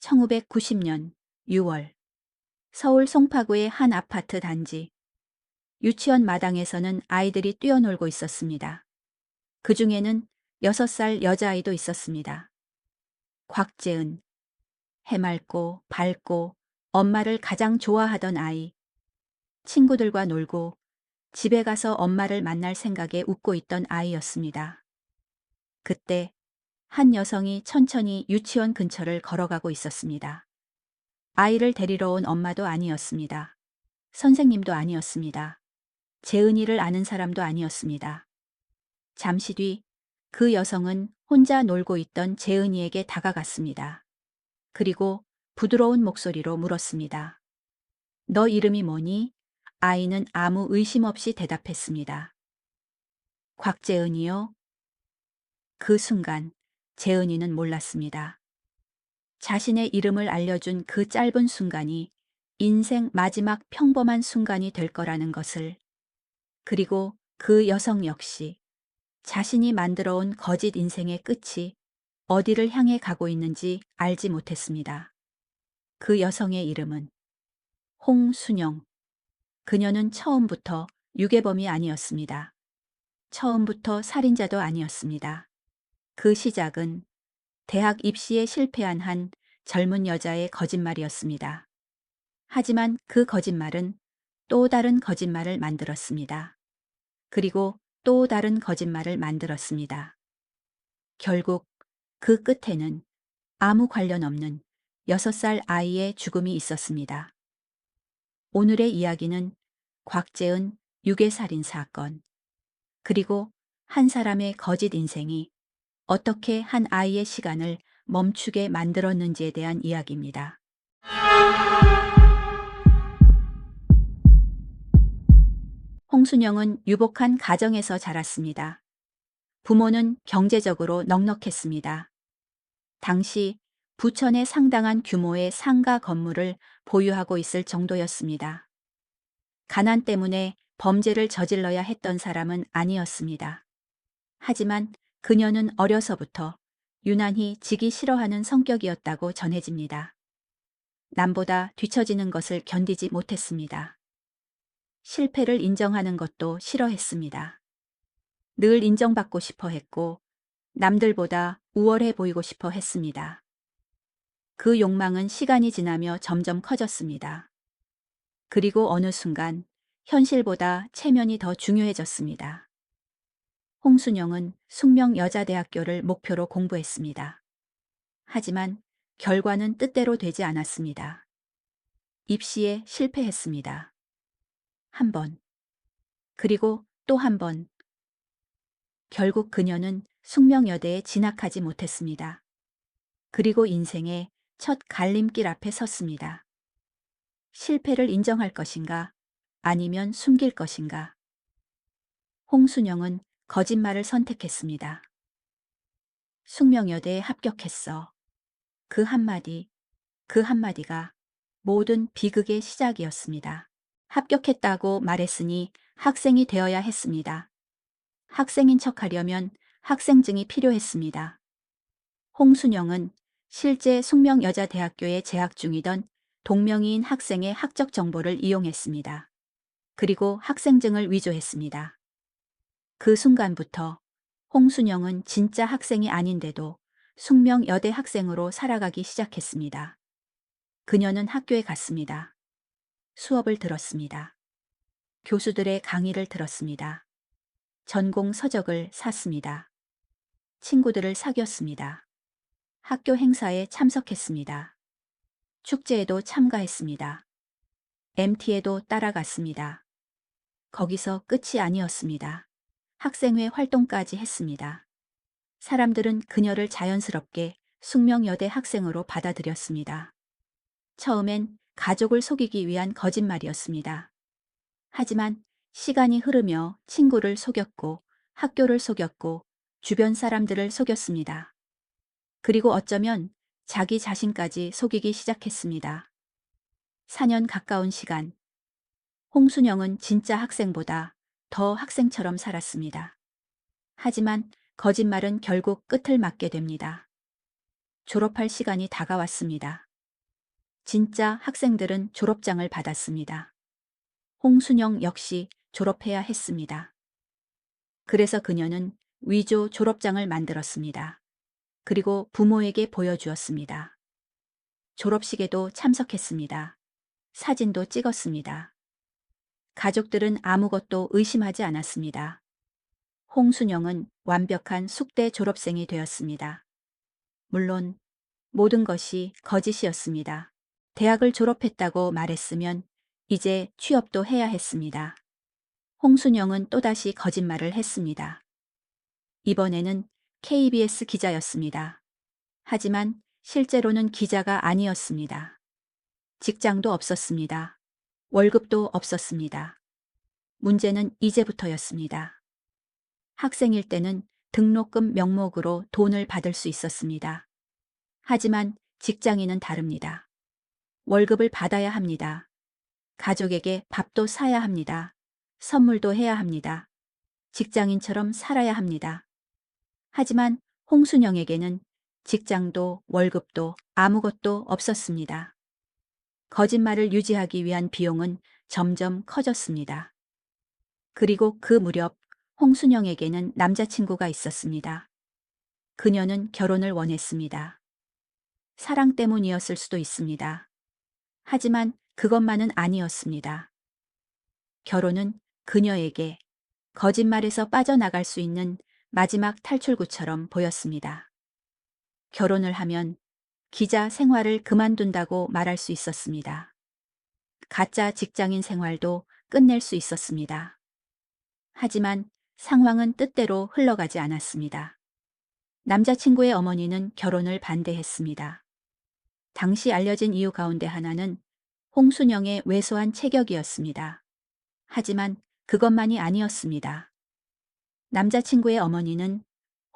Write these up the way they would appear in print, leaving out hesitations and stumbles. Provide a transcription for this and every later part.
1990년 6월 서울 송파구의 한 아파트 단지. 유치원 마당에서는 아이들이 뛰어놀고 있었습니다. 그 중에는 6살 여자아이도 있었습니다. 곽재은. 해맑고 밝고 엄마를 가장 좋아하던 아이. 친구들과 놀고 집에 가서 엄마를 만날 생각에 웃고 있던 아이였습니다. 그때 한 여성이 천천히 유치원 근처를 걸어가고 있었습니다. 아이를 데리러 온 엄마도 아니었습니다. 선생님도 아니었습니다. 재은이를 아는 사람도 아니었습니다. 잠시 뒤 그 여성은 혼자 놀고 있던 재은이에게 다가갔습니다. 그리고 부드러운 목소리로 물었습니다. 너 이름이 뭐니? 아이는 아무 의심 없이 대답했습니다. 곽재은이요? 그 순간 재은이는 몰랐습니다. 자신의 이름을 알려준 그 짧은 순간이 인생 마지막 평범한 순간이 될 거라는 것을, 그리고 그 여성 역시 자신이 만들어온 거짓 인생의 끝이 어디를 향해 가고 있는지 알지 못했습니다. 그 여성의 이름은 홍순영. 그녀는 처음부터 유괴범이 아니었습니다. 처음부터 살인자도 아니었습니다. 그 시작은 대학 입시에 실패한 한 젊은 여자의 거짓말이었습니다. 하지만 그 거짓말은 또 다른 거짓말을 만들었습니다. 그리고 또 다른 거짓말을 만들었습니다. 결국 그 끝에는 아무 관련 없는 6살 아이의 죽음이 있었습니다. 오늘의 이야기는 곽재은 유괴살인 사건, 그리고 한 사람의 거짓 인생이 어떻게 한 아이의 시간을 멈추게 만들었는지에 대한 이야기입니다. 홍순영은 유복한 가정에서 자랐습니다. 부모는 경제적으로 넉넉했습니다. 당시 부천에 상당한 규모의 상가 건물을 보유하고 있을 정도였습니다. 가난 때문에 범죄를 저질러야 했던 사람은 아니었습니다. 하지만 그녀는 어려서부터 유난히 지기 싫어하는 성격이었다고 전해집니다. 남보다 뒤처지는 것을 견디지 못했습니다. 실패를 인정하는 것도 싫어했습니다. 늘 인정받고 싶어 했고 남들보다 우월해 보이고 싶어 했습니다. 그 욕망은 시간이 지나며 점점 커졌습니다. 그리고 어느 순간 현실보다 체면이 더 중요해졌습니다. 홍순영은 숙명여자대학교를 목표로 공부했습니다. 하지만 결과는 뜻대로 되지 않았습니다. 입시에 실패했습니다. 한 번, 그리고 또 한 번. 결국 그녀는 숙명여대에 진학하지 못했습니다. 그리고 인생의 첫 갈림길 앞에 섰습니다. 실패를 인정할 것인가, 아니면 숨길 것인가. 홍순영은 거짓말을 선택했습니다. 숙명여대에 합격했어. 그 한마디가 모든 비극의 시작이었습니다. 합격했다고 말했으니 학생이 되어야 했습니다. 학생인 척하려면 학생증이 필요했습니다. 홍순영은 실제 숙명여자대학교에 재학 중이던 동명이인 학생의 학적 정보를 이용했습니다. 그리고 학생증을 위조했습니다. 그 순간부터 홍순영은 진짜 학생이 아닌데도 숙명여대 학생으로 살아가기 시작했습니다. 그녀는 학교에 갔습니다. 수업을 들었습니다. 교수들의 강의를 들었습니다. 전공 서적을 샀습니다. 친구들을 사귀었습니다. 학교 행사에 참석했습니다. 축제에도 참가했습니다. MT에도 따라갔습니다. 거기서 끝이 아니었습니다. 학생회 활동까지 했습니다. 사람들은 그녀를 자연스럽게 숙명여대 학생으로 받아들였습니다. 처음엔 가족을 속이기 위한 거짓말이었습니다. 하지만 시간이 흐르며 친구를 속였고 학교를 속였고 주변 사람들을 속였습니다. 그리고 어쩌면 자기 자신까지 속이기 시작했습니다. 4년 가까운 시간, 홍순영은 진짜 학생보다 더 학생처럼 살았습니다. 하지만 거짓말은 결국 끝을 맞게 됩니다. 졸업할 시간이 다가왔습니다. 진짜 학생들은 졸업장을 받았습니다. 홍순영 역시 졸업해야 했습니다. 그래서 그녀는 위조 졸업장을 만들었습니다. 그리고 부모에게 보여주었습니다. 졸업식에도 참석했습니다. 사진도 찍었습니다. 가족들은 아무것도 의심하지 않았습니다. 홍순영은 완벽한 숙대 졸업생이 되었습니다. 물론 모든 것이 거짓이었습니다. 대학을 졸업했다고 말했으면 이제 취업도 해야 했습니다. 홍순영은 또다시 거짓말을 했습니다. 이번에는 KBS 기자였습니다. 하지만 실제로는 기자가 아니었습니다. 직장도 없었습니다. 월급도 없었습니다. 문제는 이제부터였습니다. 학생일 때는 등록금 명목으로 돈을 받을 수 있었습니다. 하지만 직장인은 다릅니다. 월급을 받아야 합니다. 가족에게 밥도 사야 합니다. 선물도 해야 합니다. 직장인처럼 살아야 합니다. 하지만 홍순영에게는 직장도 월급도 아무것도 없었습니다. 거짓말을 유지하기 위한 비용은 점점 커졌습니다. 그리고 그 무렵 홍순영에게는 남자친구가 있었습니다. 그녀는 결혼을 원했습니다. 사랑 때문이었을 수도 있습니다. 하지만 그것만은 아니었습니다. 결혼은 그녀에게 거짓말에서 빠져나갈 수 있는 마지막 탈출구처럼 보였습니다. 결혼을 하면 기자 생활을 그만둔다고 말할 수 있었습니다. 가짜 직장인 생활도 끝낼 수 있었습니다. 하지만 상황은 뜻대로 흘러가지 않았습니다. 남자친구의 어머니는 결혼을 반대했습니다. 당시 알려진 이유 가운데 하나는 홍순영의 왜소한 체격이었습니다. 하지만 그것만이 아니었습니다. 남자친구의 어머니는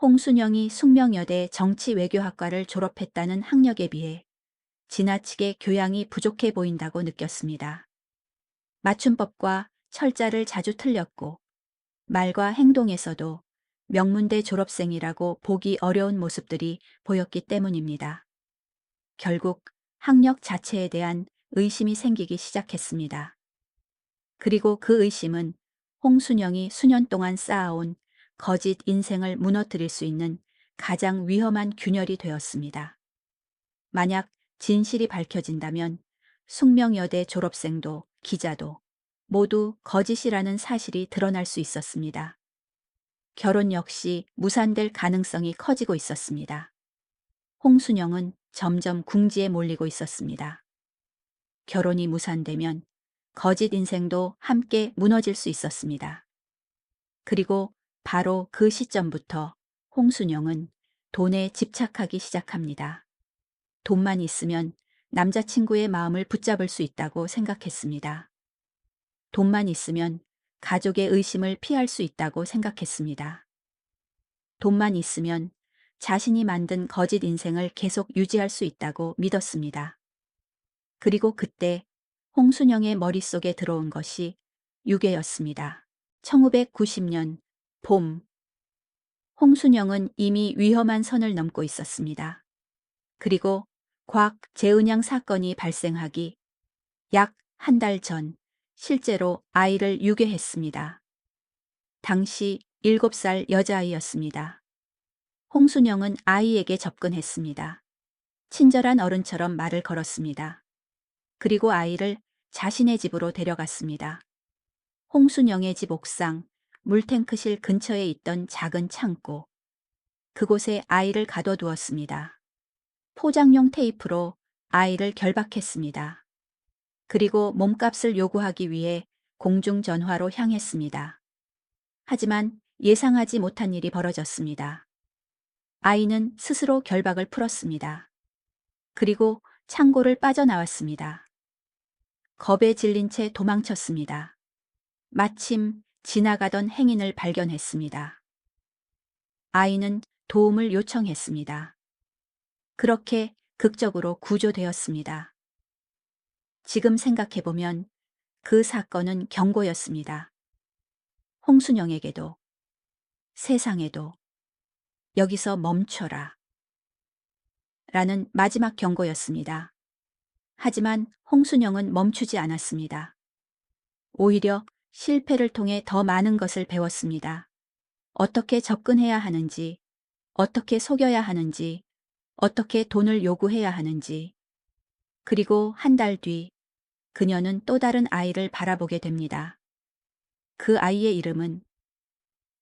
홍순영이 숙명여대 정치외교학과를 졸업했다는 학력에 비해 지나치게 교양이 부족해 보인다고 느꼈습니다. 맞춤법과 철자를 자주 틀렸고 말과 행동에서도 명문대 졸업생이라고 보기 어려운 모습들이 보였기 때문입니다. 결국 학력 자체에 대한 의심이 생기기 시작했습니다. 그리고 그 의심은 홍순영이 수년 동안 쌓아온 거짓 인생을 무너뜨릴 수 있는 가장 위험한 균열이 되었습니다. 만약 진실이 밝혀진다면 숙명여대 졸업생도 기자도 모두 거짓이라는 사실이 드러날 수 있었습니다. 결혼 역시 무산될 가능성이 커지고 있었습니다. 홍순영은 점점 궁지에 몰리고 있었습니다. 결혼이 무산되면 거짓 인생도 함께 무너질 수 있었습니다. 그리고 바로 그 시점부터 홍순영은 돈에 집착하기 시작합니다. 돈만 있으면 남자친구의 마음을 붙잡을 수 있다고 생각했습니다. 돈만 있으면 가족의 의심을 피할 수 있다고 생각했습니다. 돈만 있으면 자신이 만든 거짓 인생을 계속 유지할 수 있다고 믿었습니다. 그리고 그때 홍순영의 머릿속에 들어온 것이 유괴였습니다. 1990년 봄, 홍순영은 이미 위험한 선을 넘고 있었습니다. 그리고 곽재은양 사건이 발생하기 약 한 달 전 실제로 아이를 유괴했습니다. 당시 7살 여자아이였습니다. 홍순영은 아이에게 접근했습니다. 친절한 어른처럼 말을 걸었습니다. 그리고 아이를 자신의 집으로 데려갔습니다. 홍순영의 집 옥상, 물탱크실 근처에 있던 작은 창고. 그곳에 아이를 가둬두었습니다. 포장용 테이프로 아이를 결박했습니다. 그리고 몸값을 요구하기 위해 공중전화로 향했습니다. 하지만 예상하지 못한 일이 벌어졌습니다. 아이는 스스로 결박을 풀었습니다. 그리고 창고를 빠져나왔습니다. 겁에 질린 채 도망쳤습니다. 마침 지나가던 행인을 발견했습니다. 아이는 도움을 요청했습니다. 그렇게 극적으로 구조되었습니다. 지금 생각해보면 그 사건은 경고였습니다. 홍순영에게도, 세상에도, 여기서 멈춰라. 라는 마지막 경고였습니다. 하지만 홍순영은 멈추지 않았습니다. 오히려 실패를 통해 더 많은 것을 배웠습니다. 어떻게 접근해야 하는지, 어떻게 속여야 하는지, 어떻게 돈을 요구해야 하는지. 그리고 한 달 뒤 그녀는 또 다른 아이를 바라보게 됩니다. 그 아이의 이름은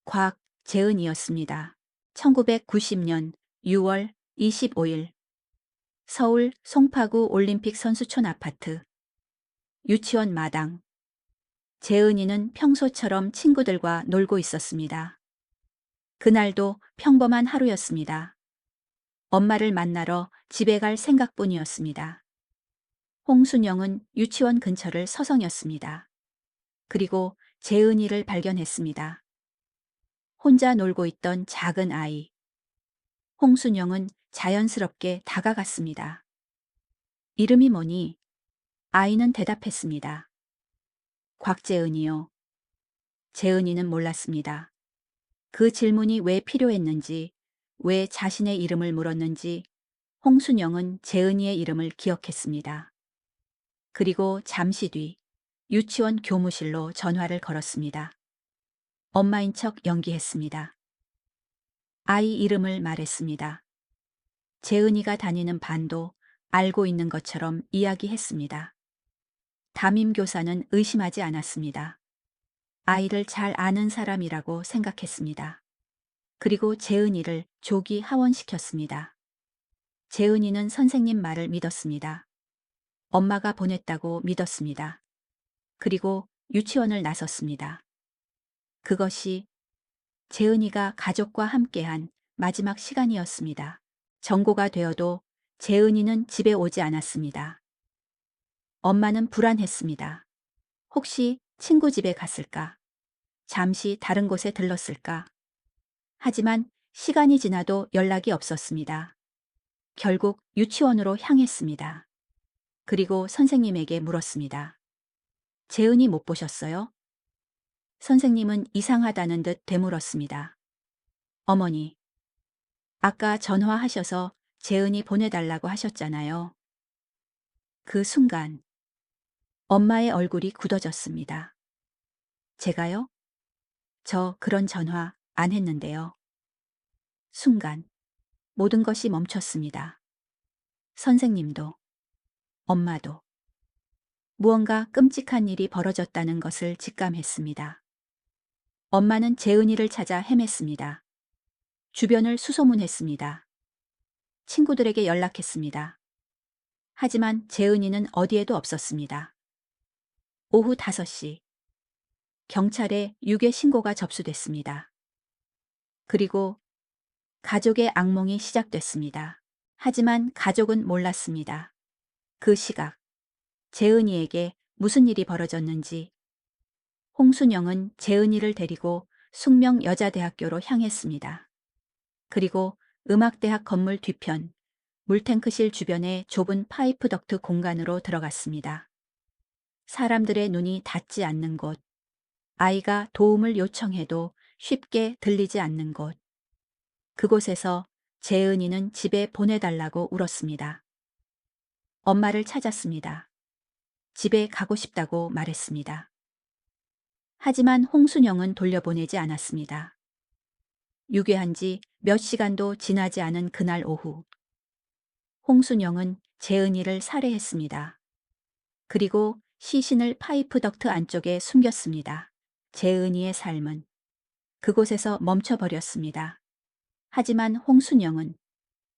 곽재은이었습니다. 1990년 6월 25일 서울 송파구 올림픽 선수촌 아파트 유치원 마당. 재은이는 평소처럼 친구들과 놀고 있었습니다. 그날도 평범한 하루였습니다. 엄마를 만나러 집에 갈 생각뿐이었습니다. 홍순영은 유치원 근처를 서성였습니다. 그리고 재은이를 발견했습니다. 혼자 놀고 있던 작은 아이. 홍순영은 자연스럽게 다가갔습니다. 이름이 뭐니? 아이는 대답했습니다. 곽재은이요. 재은이는 몰랐습니다. 그 질문이 왜 필요했는지, 왜 자신의 이름을 물었는지 홍순영은 재은이의 이름을 기억했습니다. 그리고 잠시 뒤 유치원 교무실로 전화를 걸었습니다. 엄마인 척 연기했습니다. 아이 이름을 말했습니다. 재은이가 다니는 반도 알고 있는 것처럼 이야기했습니다. 담임교사는 의심하지 않았습니다. 아이를 잘 아는 사람이라고 생각했습니다. 그리고 재은이를 조기 하원시켰습니다. 재은이는 선생님 말을 믿었습니다. 엄마가 보냈다고 믿었습니다. 그리고 유치원을 나섰습니다. 그것이 재은이가 가족과 함께한 마지막 시간이었습니다. 정고가 되어도 재은이는 집에 오지 않았습니다. 엄마는 불안했습니다. 혹시 친구 집에 갔을까? 잠시 다른 곳에 들렀을까? 하지만 시간이 지나도 연락이 없었습니다. 결국 유치원으로 향했습니다. 그리고 선생님에게 물었습니다. 재은이 못 보셨어요? 선생님은 이상하다는 듯 되물었습니다. 어머니, 아까 전화하셔서 재은이 보내달라고 하셨잖아요. 그 순간 엄마의 얼굴이 굳어졌습니다. 제가요? 저 그런 전화 안 했는데요. 순간 모든 것이 멈췄습니다. 선생님도, 엄마도. 무언가 끔찍한 일이 벌어졌다는 것을 직감했습니다. 엄마는 재은이를 찾아 헤맸습니다. 주변을 수소문했습니다. 친구들에게 연락했습니다. 하지만 재은이는 어디에도 없었습니다. 오후 5시 경찰에 유괴 신고가 접수됐습니다. 그리고 가족의 악몽이 시작됐습니다. 하지만 가족은 몰랐습니다. 그 시각 재은이에게 무슨 일이 벌어졌는지. 홍순영은 재은이를 데리고 숙명여자대학교로 향했습니다. 그리고 음악대학 건물 뒤편 물탱크실 주변의 좁은 파이프 덕트 공간으로 들어갔습니다. 사람들의 눈이 닿지 않는 곳, 아이가 도움을 요청해도 쉽게 들리지 않는 곳. 그곳에서 재은이는 집에 보내달라고 울었습니다. 엄마를 찾았습니다. 집에 가고 싶다고 말했습니다. 하지만 홍순영은 돌려보내지 않았습니다. 유괴한 지 몇 시간도 지나지 않은 그날 오후. 홍순영은 재은이를 살해했습니다. 그리고 시신을 파이프 덕트 안쪽에 숨겼습니다. 재은이의 삶은 그곳에서 멈춰버렸습니다. 하지만 홍순영은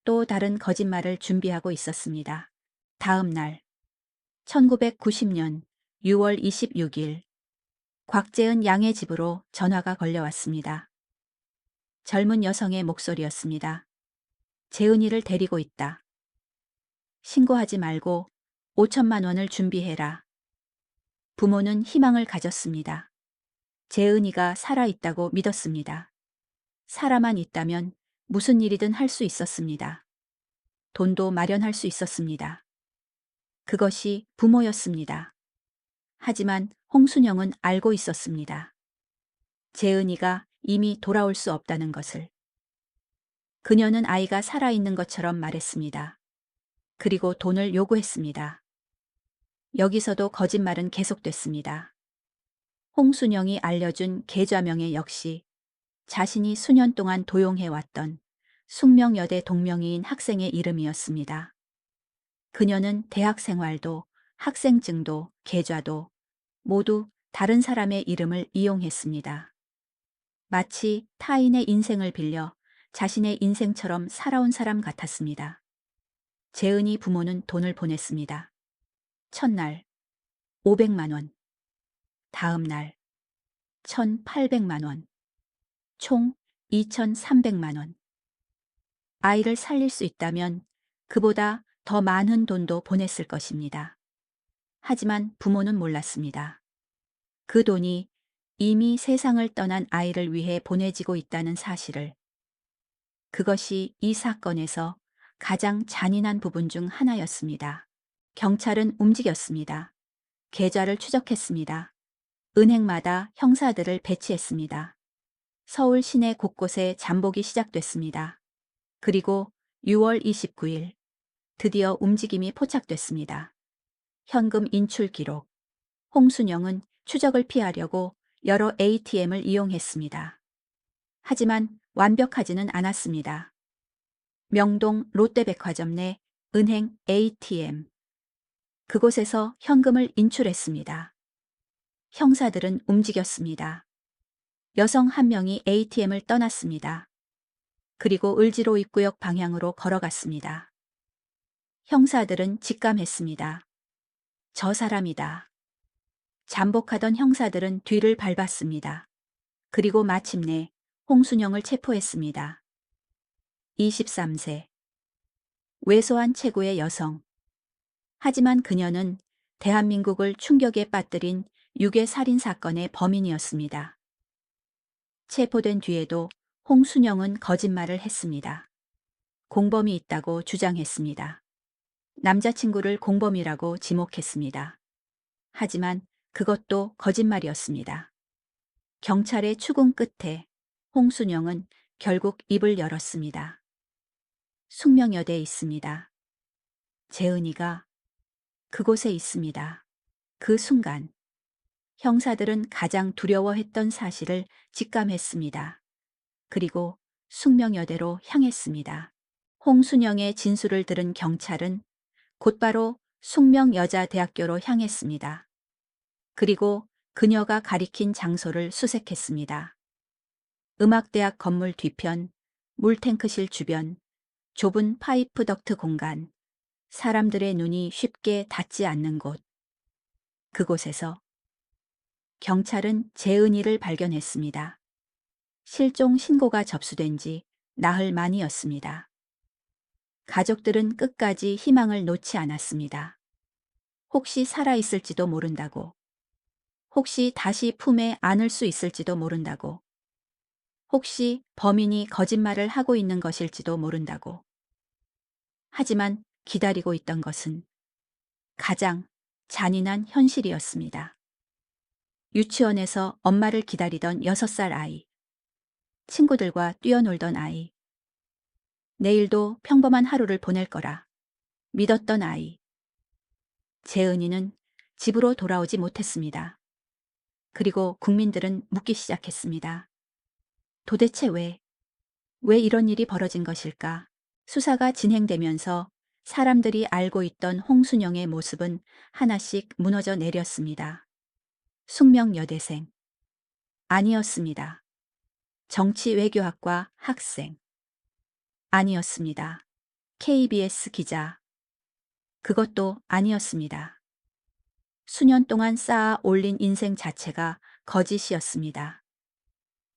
또 다른 거짓말을 준비하고 있었습니다. 다음 날 1990년 6월 26일 곽재은 양의 집으로 전화가 걸려왔습니다. 젊은 여성의 목소리였습니다. 재은이를 데리고 있다. 신고하지 말고 5천만 원을 준비해라. 부모는 희망을 가졌습니다. 재은이가 살아있다고 믿었습니다. 살아만 있다면 무슨 일이든 할 수 있었습니다. 돈도 마련할 수 있었습니다. 그것이 부모였습니다. 하지만 홍순영은 알고 있었습니다. 재은이가 이미 돌아올 수 없다는 것을. 그녀는 아이가 살아있는 것처럼 말했습니다. 그리고 돈을 요구했습니다. 여기서도 거짓말은 계속됐습니다. 홍순영이 알려준 계좌명예 역시 자신이 수년 동안 도용해왔던 숙명여대 동명이인 학생의 이름이었습니다. 그녀는 대학 생활도 학생증도 계좌도 모두 다른 사람의 이름을 이용했습니다. 마치 타인의 인생을 빌려 자신의 인생처럼 살아온 사람 같았습니다. 재은이 부모는 돈을 보냈습니다. 첫날 500만 원, 다음 날 1,800만 원, 총 2,300만 원. 아이를 살릴 수 있다면 그보다 더 많은 돈도 보냈을 것입니다. 하지만 부모는 몰랐습니다. 그 돈이 이미 세상을 떠난 아이를 위해 보내지고 있다는 사실을. 그것이 이 사건에서 가장 잔인한 부분 중 하나였습니다. 경찰은 움직였습니다. 계좌를 추적했습니다. 은행마다 형사들을 배치했습니다. 서울 시내 곳곳에 잠복이 시작됐습니다. 그리고 6월 29일 드디어 움직임이 포착됐습니다. 현금 인출 기록. 홍순영은 추적을 피하려고 여러 ATM을 이용했습니다. 하지만 완벽하지는 않았습니다. 명동 롯데백화점 내 은행 ATM. 그곳에서 현금을 인출했습니다. 형사들은 움직였습니다. 여성 한 명이 ATM을 떠났습니다. 그리고 을지로 입구역 방향으로 걸어갔습니다. 형사들은 직감했습니다. 저 사람이다. 잠복하던 형사들은 뒤를 밟았습니다. 그리고 마침내 홍순영을 체포했습니다. 23세. 왜소한 체구의 여성. 하지만 그녀는 대한민국을 충격에 빠뜨린 유괴 살인 사건의 범인이었습니다. 체포된 뒤에도 홍순영은 거짓말을 했습니다. 공범이 있다고 주장했습니다. 남자친구를 공범이라고 지목했습니다. 하지만 그것도 거짓말이었습니다. 경찰의 추궁 끝에 홍순영은 결국 입을 열었습니다. 숙명여대에 있습니다. 재은이가 그곳에 있습니다. 그 순간 형사들은 가장 두려워했던 사실을 직감했습니다. 그리고 숙명여대로 향했습니다. 홍순영의 진술을 들은 경찰은 곧바로 숙명여자대학교로 향했습니다. 그리고 그녀가 가리킨 장소를 수색했습니다. 음악대학 건물 뒤편, 물탱크실 주변, 좁은 파이프 덕트 공간, 사람들의 눈이 쉽게 닿지 않는 곳. 그곳에서 경찰은 재은이를 발견했습니다. 실종 신고가 접수된 지 나흘 만이었습니다. 가족들은 끝까지 희망을 놓지 않았습니다. 혹시 살아있을지도 모른다고. 혹시 다시 품에 안을 수 있을지도 모른다고. 혹시 범인이 거짓말을 하고 있는 것일지도 모른다고. 하지만 기다리고 있던 것은 가장 잔인한 현실이었습니다. 유치원에서 엄마를 기다리던 6살 아이. 친구들과 뛰어놀던 아이. 내일도 평범한 하루를 보낼 거라 믿었던 아이. 재은이는 집으로 돌아오지 못했습니다. 그리고 국민들은 묻기 시작했습니다. 도대체 왜 이런 일이 벌어진 것일까? 수사가 진행되면서 사람들이 알고 있던 홍순영의 모습은 하나씩 무너져 내렸습니다. 숙명여대생. 아니었습니다. 정치외교학과 학생. 아니었습니다. KBS 기자. 그것도 아니었습니다. 수년 동안 쌓아 올린 인생 자체가 거짓이었습니다.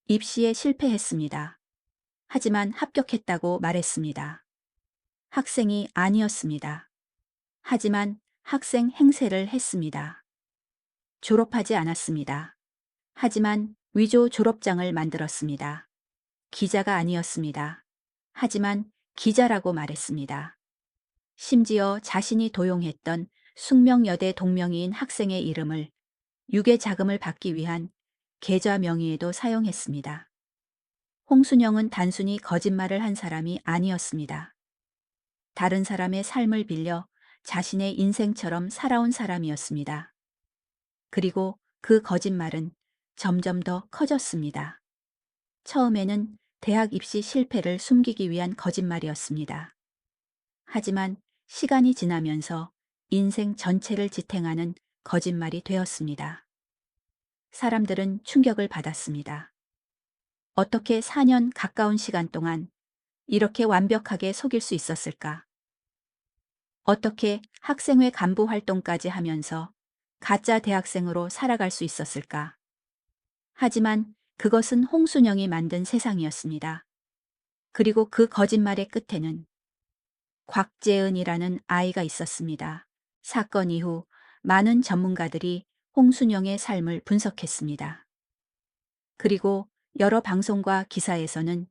입시에 실패했습니다. 하지만 합격했다고 말했습니다. 학생이 아니었습니다. 하지만 학생 행세를 했습니다. 졸업하지 않았습니다. 하지만 위조 졸업장을 만들었습니다. 기자가 아니었습니다. 하지만 기자라고 말했습니다. 심지어 자신이 도용했던 숙명여대 동명이인 학생의 이름을 유괴 자금을 받기 위한 계좌 명의에도 사용했습니다. 홍순영은 단순히 거짓말을 한 사람이 아니었습니다. 다른 사람의 삶을 빌려 자신의 인생처럼 살아온 사람이었습니다. 그리고 그 거짓말은 점점 더 커졌습니다. 처음에는 대학 입시 실패를 숨기기 위한 거짓말이었습니다. 하지만 시간이 지나면서 인생 전체를 지탱하는 거짓말이 되었습니다. 사람들은 충격을 받았습니다. 어떻게 4년 가까운 시간 동안 이렇게 완벽하게 속일 수 있었을까? 어떻게 학생회 간부 활동까지 하면서 가짜 대학생으로 살아갈 수 있었을까? 하지만 그것은 홍순영이 만든 세상이었습니다. 그리고 그 거짓말의 끝에는 곽재은이라는 아이가 있었습니다. 사건 이후 많은 전문가들이 홍순영의 삶을 분석했습니다. 그리고 여러 방송과 기사에서는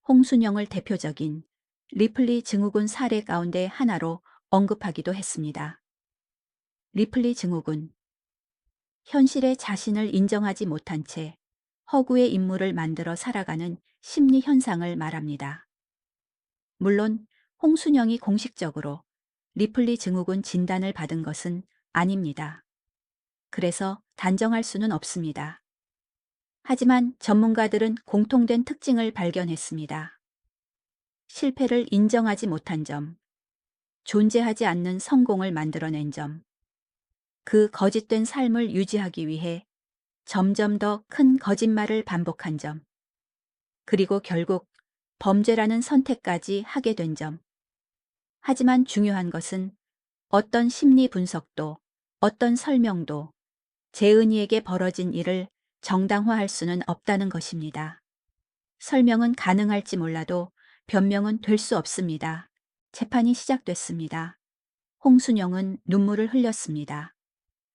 홍순영을 대표적인 리플리 증후군 사례 가운데 하나로 언급하기도 했습니다. 리플리 증후군. 현실의 자신을 인정하지 못한 채 허구의 인물을 만들어 살아가는 심리 현상을 말합니다. 물론 홍순영이 공식적으로 리플리 증후군 진단을 받은 것은 아닙니다. 그래서 단정할 수는 없습니다. 하지만 전문가들은 공통된 특징을 발견했습니다. 실패를 인정하지 못한 점, 존재하지 않는 성공을 만들어낸 점, 그 거짓된 삶을 유지하기 위해 점점 더 큰 거짓말을 반복한 점, 그리고 결국 범죄라는 선택까지 하게 된 점. 하지만 중요한 것은 어떤 심리 분석도, 어떤 설명도 재은이에게 벌어진 일을 정당화할 수는 없다는 것입니다. 설명은 가능할지 몰라도 변명은 될 수 없습니다. 재판이 시작됐습니다. 홍순영은 눈물을 흘렸습니다.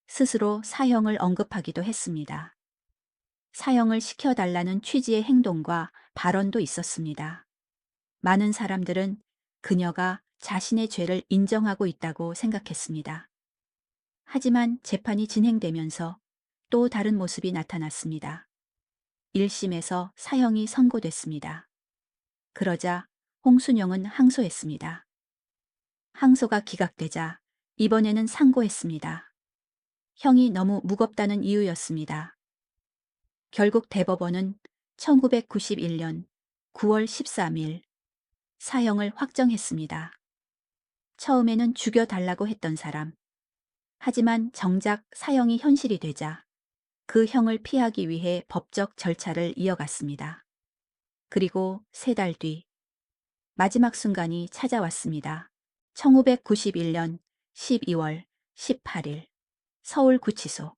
스스로 사형을 언급하기도 했습니다. 사형을 시켜달라는 취지의 행동과 발언도 있었습니다. 많은 사람들은 그녀가 자신의 죄를 인정하고 있다고 생각했습니다. 하지만 재판이 진행되면서 또 다른 모습이 나타났습니다. 1심에서 사형이 선고됐습니다. 그러자 홍순영은 항소했습니다. 항소가 기각되자 이번에는 상고했습니다. 형이 너무 무겁다는 이유였습니다. 결국 대법원은 1991년 9월 13일 사형을 확정했습니다. 처음에는 죽여달라고 했던 사람. 하지만 정작 사형이 현실이 되자 그 형을 피하기 위해 법적 절차를 이어갔습니다. 그리고 3달 뒤 마지막 순간이 찾아왔습니다. 1991년 12월 18일 서울구치소.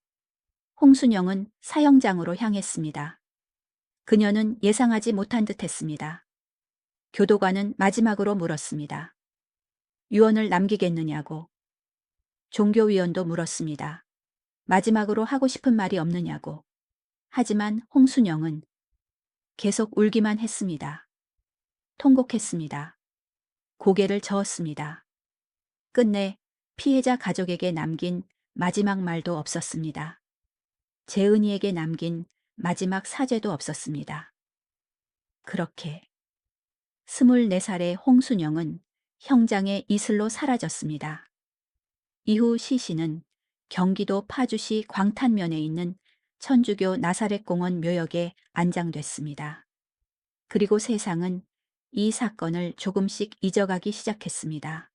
홍순영은 사형장으로 향했습니다. 그녀는 예상하지 못한 듯 했습니다. 교도관은 마지막으로 물었습니다. 유언을 남기겠느냐고. 종교위원도 물었습니다. 마지막으로 하고 싶은 말이 없느냐고. 하지만 홍순영은 계속 울기만 했습니다. 통곡했습니다. 고개를 저었습니다. 끝내 피해자 가족에게 남긴 마지막 말도 없었습니다. 재은이에게 남긴 마지막 사죄도 없었습니다. 그렇게 24살의 홍순영은 형장의 이슬로 사라졌습니다. 이후 시신은 경기도 파주시 광탄면에 있는 천주교 나사렛공원 묘역에 안장됐습니다. 그리고 세상은 이 사건을 조금씩 잊어가기 시작했습니다.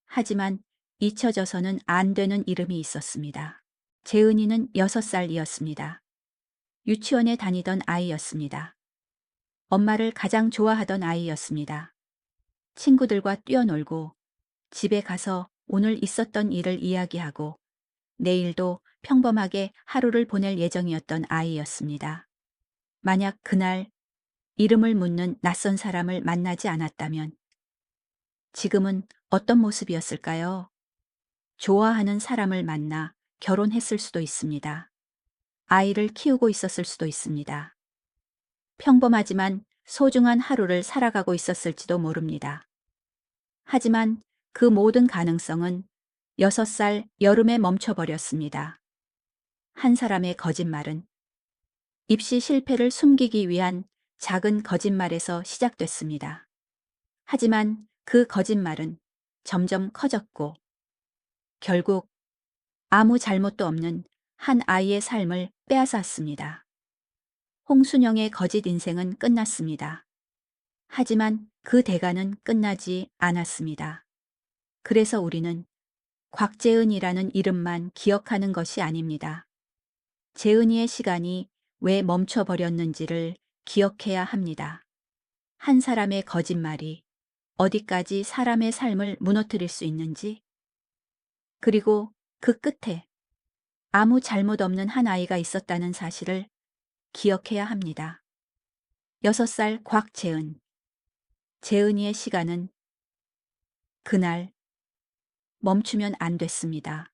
하지만 잊혀져서는 안 되는 이름이 있었습니다. 재은이는 6살이었습니다. 유치원에 다니던 아이였습니다. 엄마를 가장 좋아하던 아이였습니다. 친구들과 뛰어놀고 집에 가서 오늘 있었던 일을 이야기하고 내일도 평범하게 하루를 보낼 예정이었던 아이였습니다. 만약 그날 이름을 묻는 낯선 사람을 만나지 않았다면 지금은 어떤 모습이었을까요? 좋아하는 사람을 만나 결혼했을 수도 있습니다. 아이를 키우고 있었을 수도 있습니다. 평범하지만 소중한 하루를 살아가고 있었을지도 모릅니다. 하지만 그 모든 가능성은 6살 여름에 멈춰버렸습니다. 한 사람의 거짓말은 입시 실패를 숨기기 위한 작은 거짓말에서 시작됐습니다. 하지만 그 거짓말은 점점 커졌고 결국 아무 잘못도 없는 한 아이의 삶을 빼앗았습니다. 홍순영의 거짓 인생은 끝났습니다. 하지만 그 대가는 끝나지 않았습니다. 그래서 우리는 곽재은이라는 이름만 기억하는 것이 아닙니다. 재은이의 시간이 왜 멈춰버렸는지를 기억해야 합니다. 한 사람의 거짓말이 어디까지 사람의 삶을 무너뜨릴 수 있는지, 그리고 그 끝에 아무 잘못 없는 한 아이가 있었다는 사실을 기억해야 합니다. 6살 곽재은. 재은이의 시간은 그날 멈추면 안 됐습니다.